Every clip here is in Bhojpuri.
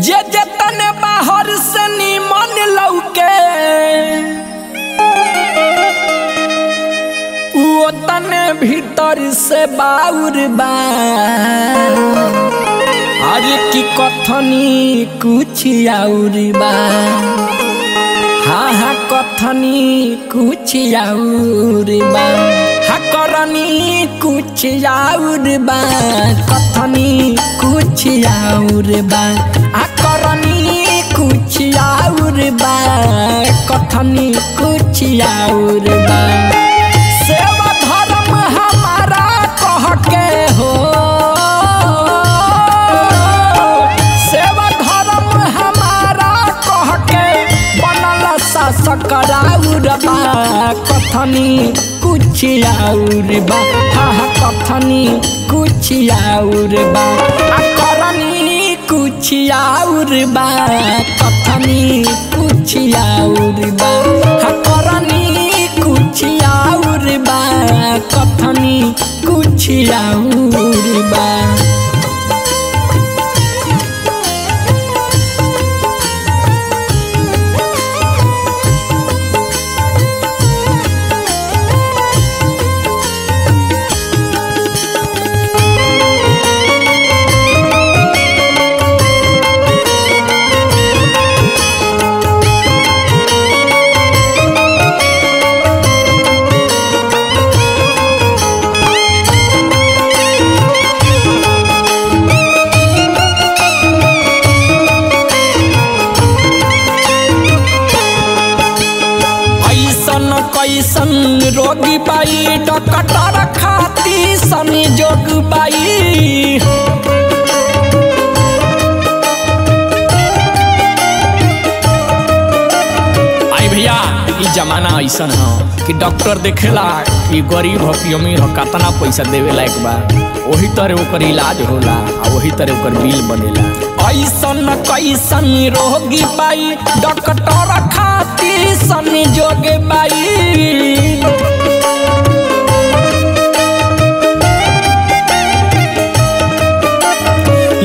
जे जतने बाहर से निमन लौके वो तने भीतर से बाउर बा। अरे की कथनी कुछ और बा, हाँ हाँ कथनी कुछ और बा, हाँ करनी कुछ और बा, कथनी कुछ और बा, हाँ करनी कुछ और बा, कथनी कुछ और बा। सेवा धर्म हमारा कह के हो, सेवा धर्म हमारा कह के बनल शासक राउर बा, कथनी कुछ और बा, हाँ हाँ कथनी कुछ और बा, करनी कुछ और बा, कथनी कुछ और बा, हाँ करनी कुछ और बा, कथनी कुछ और बा। कैसन रोगी बाई डॉक्टर खाती संजोग बाई, आई भैया ये जमाना ऐसा है कि डॉक्टर देखेला कि गरीब हो कि अमीर हो कितना पैसा देवेला एक बार, वही तरह ओकर इलाज होला आ वही तरह ओकर बिल बनेला। ऐसन कैसन रोगी बाई डॉक्टर खाती संजोग बाई,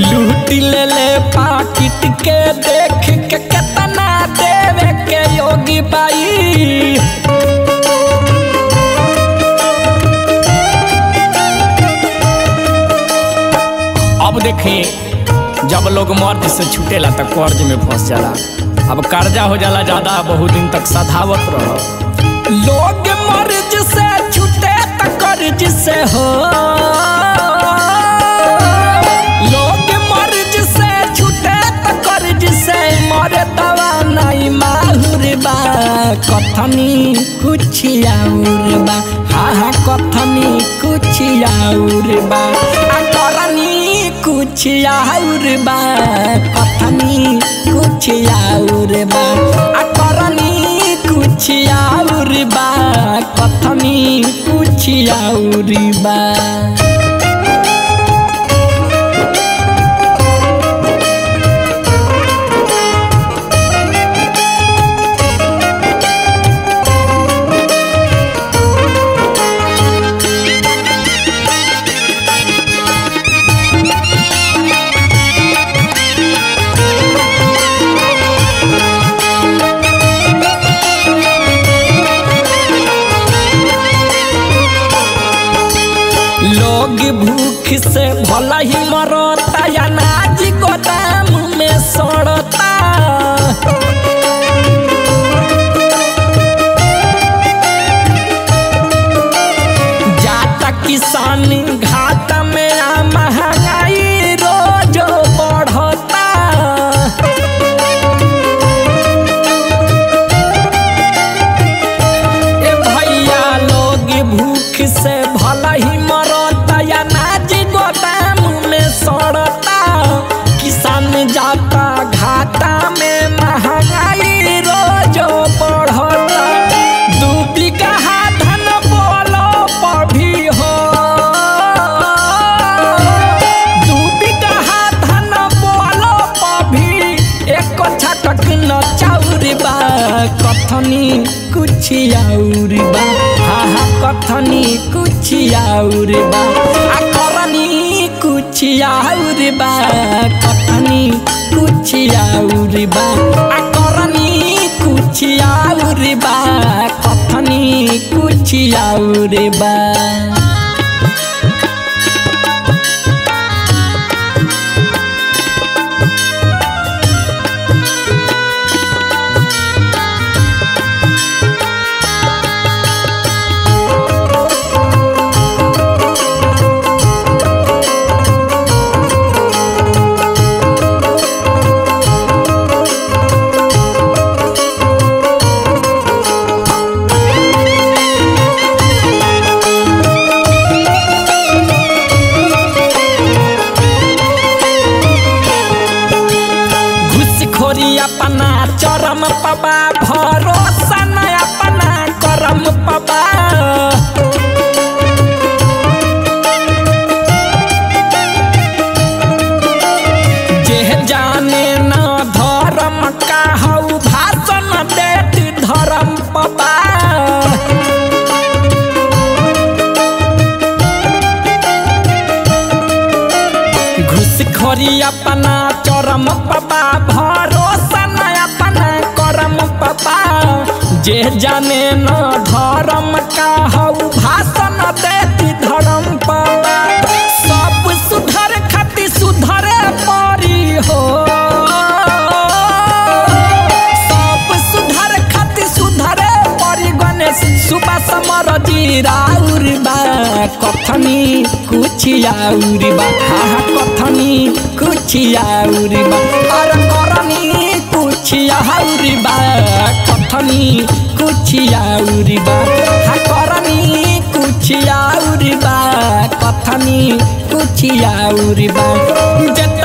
लूटी ले ले पाकिट के देख के कितना देवे के योगी बाई। अब देखिए जब लोग मर्ज से छूटेला तो कर्ज में फंस जाला, अब कर्जा हो जाला ज्यादा, बहुत दिन तक सधावत रहो। लोग मर्ज से छूटे तो कर्ज से हो, लोग मर्ज से छूटे तो कर्ज से, मरे दवा नहीं माहुर बा, कथनी कुछ और बा, हाँ हाँ कथनी कुछ और बा, करनी कुछ और बा, कथनी कुछ और बा, करनी कुछ और बा, कथनी कुछ और बा। लोग भूख से भला ही मरता, अनाज गोदाम में सड़ता, जाता किसान घाट में, महंगाई रोज बढ़ता। कथनी कुछ और बा, हाँ हाँ कथनी कुछ और बा, आ करनी कुछ और बा, कथनी कुछ और बा, आ करनी कुछ और बा, कथनी कुछ और बा। अपना चरम पबा भरोसा न अपना करम पबा, जे जाने न धर्म का हऊ भाषण देती धर्म पबा। घुसखोरी अपना चरम पबा भरोसा न अपना करम पबा, जे जाने न धर्म का हऊ भाषण देती धर्म पबा। सब सुधर खाती सुधरे परी हो, सब सुधर खाती सुधरे परी गणेश सुबह समर जीराउर बा, कथनी कुछ और बा, हाँ कथनी कुछ और बा, और करनी कुछ और बा, कथनी कुछ और बा, हाँ करनी कुछ और बा, कथनी कुछ और बा।